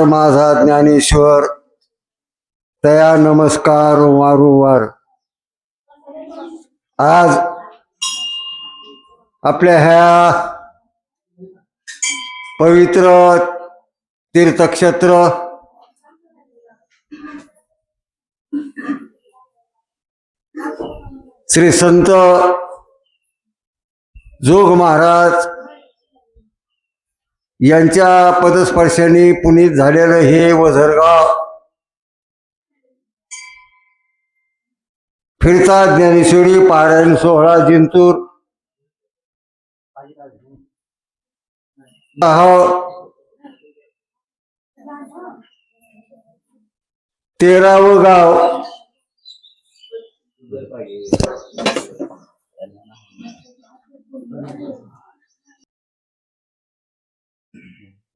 माझा ज्ञानेश्वर तया नमस्कार वारंवार। आज आपल्या ह्या पवित्र तीर्थक्षेत्र श्री संत जोग महाराज यांच्या पदस्पर्शाने पुनीत झालेलं हे वझरगाव फिरता ज्ञानेश्वरी पारायण सोहळा जिंतूर 13वं गाव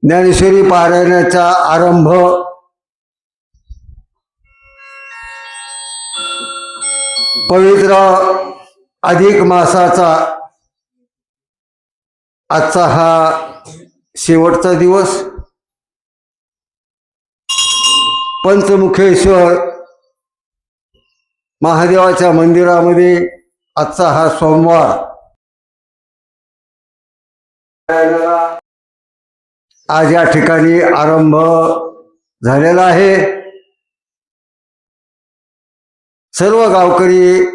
ज्ञानेश्वरी पारायणाचा आरंभ पवित्र अधिक मासाचा आजचा हा शेवटचा दिवस। पंचमुखेश्वर महादेवाच्या मंदिरामध्ये आजचा हा सोमवार आज या ठिकाणी आरंभ झालेला आहे। सर्व गावकरी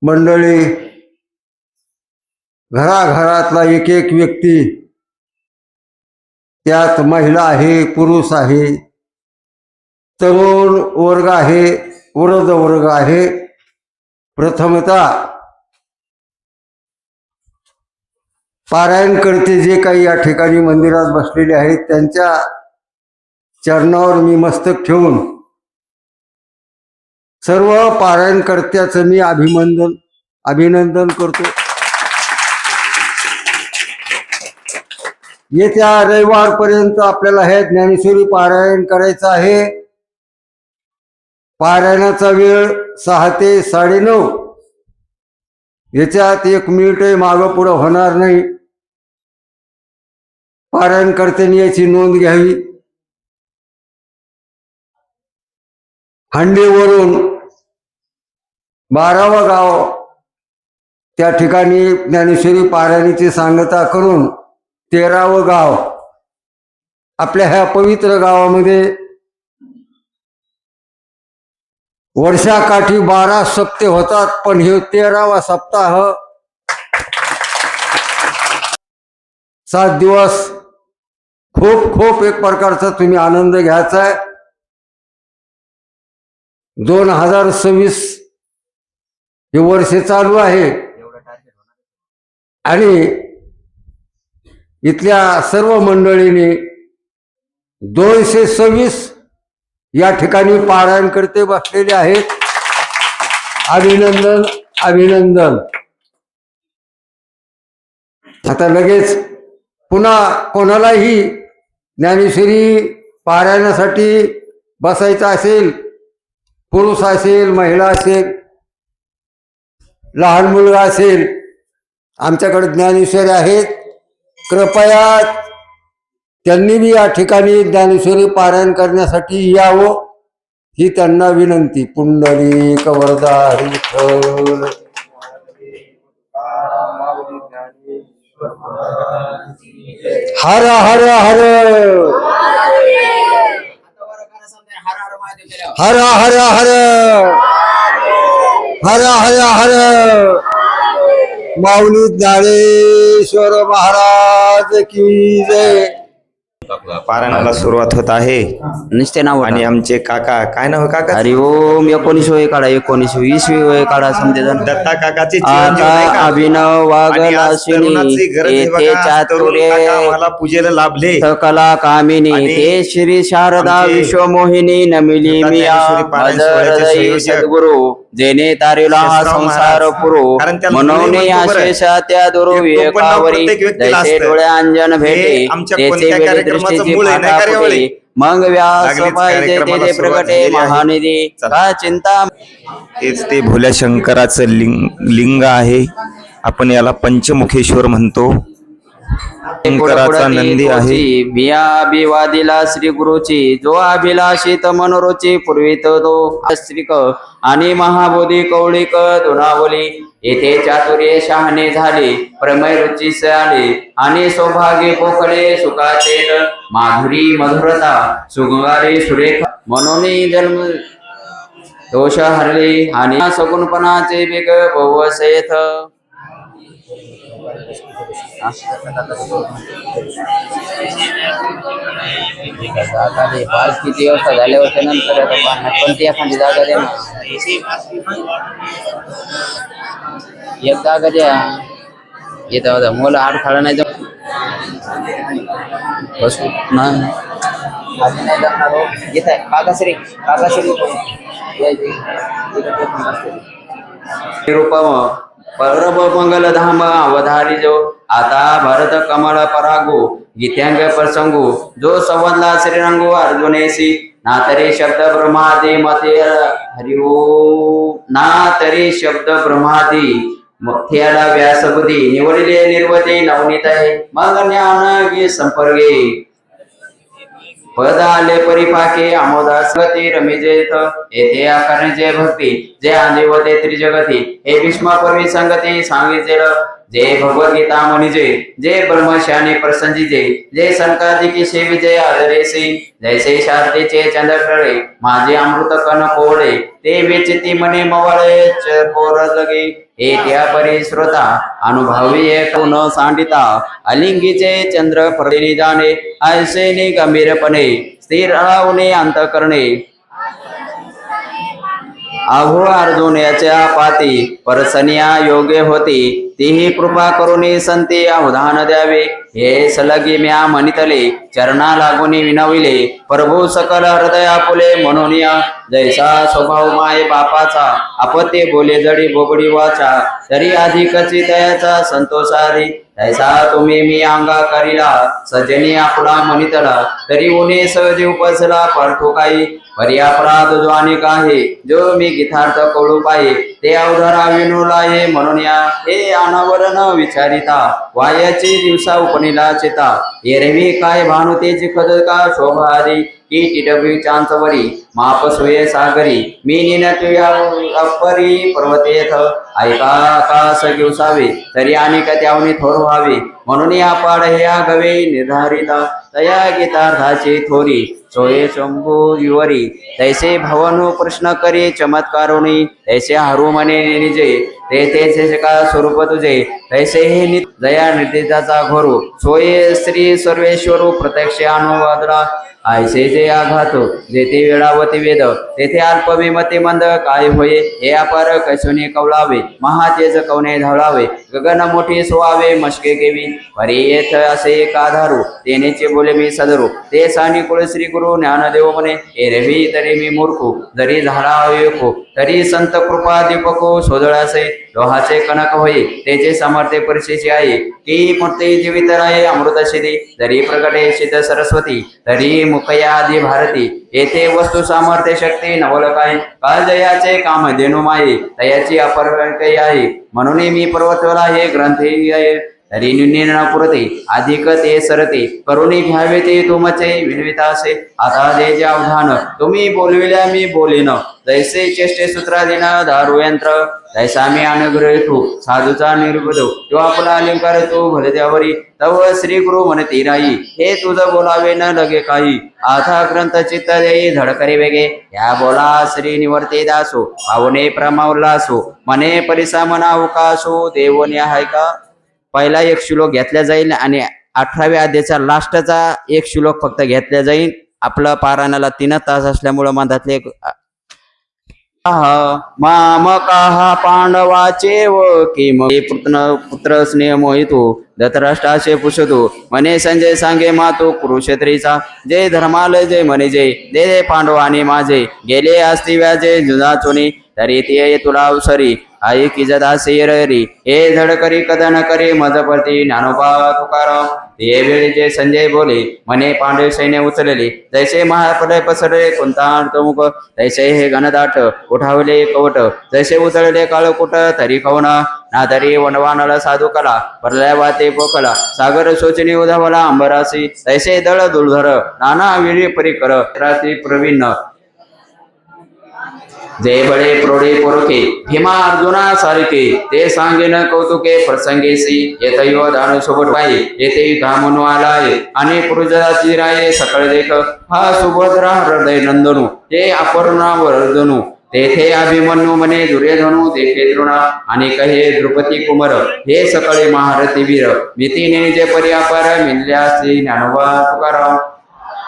मंडळी, घराघरातला एक एक व्यक्ती, त्यात महिला आहे, पुरुष आहे, तरुण वर्ग आहे, वृद्ध वर्ग आहे। प्रथमतः पारायण करते जे काही या ठिकाणी मंदिरात बसलेले आहेत त्यांच्या चरणावर मी मस्तक ठेवून सर्व पारायणकर्त्याचं मी अभिनंदन करतो। येत्या रविवारपर्यंत आपल्याला हे ज्ञानेश्वरी पारायण करायचं आहे। पारायणाचा वेळ 6 ते 9:30, याच्यात 1 मिनिटही मागं पुढं होणार नाही। पारायणकर्त्यांनी याची नोंद घ्यावी। हंडीवरून 12वं गाव त्या ठिकाणी ज्ञानेश्वरी पारायणाची सांगता करून 13वं गाव आपल्या ह्या पवित्र गावामध्ये वर्षाकाठी 12 सप्ते होतात, पण हे 13वा सप्ताह 7 दिवस खूप एक प्रकारचा तुम्ही आनंद घ्यायचा आहे। 2026 हे वर्ष चालू आहे आणि इथल्या सर्व मंडळींनी 226 या ठिकाणी पारायण करते बसलेले आहेत। अभिनंदन। आता लगेच पुन्हा कोणालाही ज्ञानेश्वरी पारायणासाठी बसायचं असेल, पुरुष असेल, महिला असेल, लहान मुलगा असेल, आमच्याकडे ज्ञानेश्वरी आहेत। कृपया त्यांनी बी या ठिकाणी ज्ञानेश्वरी पारायण करण्यासाठी यावं ही त्यांना विनंती। पुंडलिक वरदा विठ्ठल। हर हर हर हर हर हर हर हर हर माऊली ज्ञानेश्वर महाराज की जय। पारायणाला सुरुवात होत आहे। निश्चय नाव आणि आमचे काका, काय नाव काका? हरिओम 19 काढा, 19 काढा समजेजण। दत्ता काकाचे आता अभिनव वागलासिनी येथे चातुर्य मला पूजेला लाभले सकला कामिनी ते श्री शारदा विश्वमोहिनी नमिली मिया हृदय सद्गुरु जेने तारिला हा संसार पुरो मनोने आशेषा त्या दुरो एकावरी जैसे डोळे अंजन भेटे तेचे दृष्टीची फाटाफुटे मग व्यास पाहिजे ते प्रगटे महानिधी का चिंता। तेच ते भोल्या शंकराचं लिंग आहे। आपण याला पंचमुखेश्वर म्हणतो। शंकराचा नंदी आहे. बिया अभिवादिला श्री गुरुची जो अभिलाषित मनोरुची पूर्वीत तो श्रीक आणि महाबोधी कौळिक दोनावली येथे चातुर्य शहाणे झाले प्रमय रुची आले आणि सौभाग्य पोखळे सुखाचे माधुरी मधुरता सुगंगारे सुरेख म्हणून जन्म दोष हरले आणि सगुणपणाचे वेग बहुवसेथ किती व्यवस्था झाल्या होत्या नंतर कोणती एखादी जागा द्या ना एक जागा द्या येत होता मुलं आड खाला नाही बसू नाही येत आहे काकाश्री रूपम परब मंगल धाम अवधारी जो आता भरत कमल परागो गीत्यांग प्रसंगो जो संवदला श्रीरंगो अर्जुनेसी ना तरी शब्द ब्रह्मादी मते हरिओ ना तरी शब्द ब्रह्मादी मथ्याला व्यासबुद्धी निवडले निर्वती नवनीत आहे मग ज्ञान संपर्गे पद आले परिपाके अमोदास्वती रमिजेत येथे आकारणे भक्ती जे आदिवते त्रिजगती हे भीष्मापूर्वी संगती सांगितले जे भगवद्गीता म्हणिजे जे ब्रह्मशाने प्रसंजीजे जे संकादिकी सेविजे आदरेसी जैसे शारदेचे चंद्रकळे माझे अमृत कण कोवळे ते विचिती मने मवळे चकोर लगे हे त्या परिश्रोता अनुभवी एक न सांडिता अलिंगीचे चंद्र प्रदिनी जाणे ऐसे गंभीरपणे स्थिर राहणे अंतकरणे अहो अर्जुन याच्या पाती परसनिया योग्य होती तीही कृपा करुणी संती अवधान द्यावे हे सलगी म्या म्हणितले चरणा लागुनी विनविले प्रभू सकल हृदया फुले म्हणून या जैसा स्वभाव माये बापाचा अपत्य बोले जडी बोबडी वाचा तरी अधिकची दयाचा संतोषारी तैसा तुम्ही मी अंगा करीला सजनी आपला म्हणितला तरी उन्हे सहजी उपसला परठो काही परी अपराध जो अनेक आहे जो मी गीतार्थ कळू पाये ते अवधारा विनुलाये म्हणून या हे अनावरण विचारिता वायाची दिवसा उपनिला चिता एरवी काय भानुतेची खदका शोभारी की टिडवी चांचवरी माप सोये सागरी मी निनतुया अपरी पर्वतेथ ऐका आकाश घेवसावे तरी अनेक त्यावनी थोर व्हावे म्हणून या पाड हे आगवे निर्धारिता तया गीतार्थाची थोरी सोये शंभू युवरी तैसे भवनु प्रश्न करी चमत्कारोनी तैसे हरू मने निजे ते तेचे का स्वरूप तुझे तैसे हे दया निर्देशाचा घोरू सोये श्री सर्वेश्वरू प्रत्यक्ष अनुवादला ऐसे जे आघात जेथे वेळावती वेद तेथे अल्पविमती मंद काय होये हे अपार कैसुनी कवळावे महातेज कवने धावळावे गगन मोठी सोवावे मशके केवी परी येथ असे एक आधारू तेनेचे बोले मी सदरू ते सानिकुळ श्री गुरु ज्ञानदेव म्हणे एरवी तरी मी मूर्खू जरी झाला अयोखू तरी संत कृपा दीपको सोदळासे लोहाचे कणक होई त्याचे सामर्थ्य परिशेषी आहे की मूर्ती जीवित राहे अमृतशिरी जरी प्रकटे सिद्ध सरस्वती तरी मुकया आदी भारती येथे वस्तू सामर्थ्य शक्ती नवल काय काल जयाचे काम धेनु माये तयाची अपर आहे म्हणून मी पर्वतला हे ग्रंथी आहे तरी निर्ण पुरते अधिक ते सरते करुणी घ्यावे ते तुमचे विनवितासे आता जे जे अवधान तुम्ही बोलविल्या मी बोलेन जैसे चेष्टे सूत्राधीन दारू यंत्र तैसा मी अनुग्रहितो साधूचा निर्बुधो तो आपला अलंकार तो भले त्यावरी तव श्री गुरु म्हणती राई हे तुझं बोलावे न लगे काही आथा ग्रंथ चित्त देई धडकरी वेगे या बोला श्री निवर्ते दासो पावने प्रमावलासो मने परिसा मना अवकाशो देवने हाय का पहिला एक श्लोक घेतला जाईल आणि 18व्या अध्यायाचा लास्टचा एक श्लोक फक्त घेतला जाईल आपलं पारायणाला 3 तास असल्यामुळे मधातले मामकाहा पांडवाचे व किम पुत्र स्नेह मोहितो धतराष्ट्राचे पुषतो मने संजय सांगे मातो कुरुक्षेत्रीचा जय धर्माल जय मने जय दे पांडव आणि माझे गेले असती व्याजे जुना चोनी तरी ते तुला अवसरी आई की जदा सेररी हे धड करी कदन करी मजपती ज्ञानोबा तुकाराम ते वेळी जे संजय बोले म्हणे पांडव सैन्य उचलले जैसे महाप्रलय पसरले कोणता मुख तैसे हे घनदाट उठावले कवट जैसे उतळले काळकुट तरी कवना ना तरी वनवानळ साधू कला परल्या वाते पोकला सागर शोचनी उधावला अंबरासी तैसे दळ दुर्धर नाना विरी परिकर रात्री प्रवीण जय बळे प्रोढे पोरके भीमा अर्जुना सारिके ते सांगेन कौतुके प्रसंगेसी येतयो दान सोबत पाये येते धामनु आलाय आणि पुरुषाची राये सकळ देख हा सुभद्रा हृदय नंदनु ते अपर्णा वर्धनु तेथे अभिमन्यू म्हणे दुर्योधनु देखे द्रोणा आणि कहे द्रुपदी कुमार हे सकळे महारथी वीर भीतीने जे पर्यापार मिळल्यासी ज्ञानोबा तुकाराम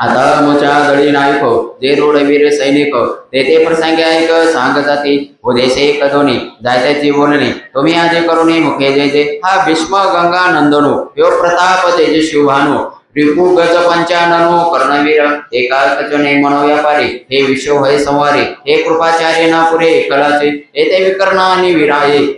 आता मोच्या दळी नायक जे रोडवीर सैनिक तेथे प्रसंगी ऐक सांग जाती उदेशे कदोनी जायत्याची बोलणी तुम्ही आजे करुणी मुखे जय जय हा भीष्म गंगा नंदनो यो प्रताप तेज शिवभानु रिपु गज पंचाननो कर्णवीर एका कचने मनोव्यापारी हे विश्व होय संवारी हे कृपाचार्य ना पुरे कलाचे येथे विकर्णा आणि विराये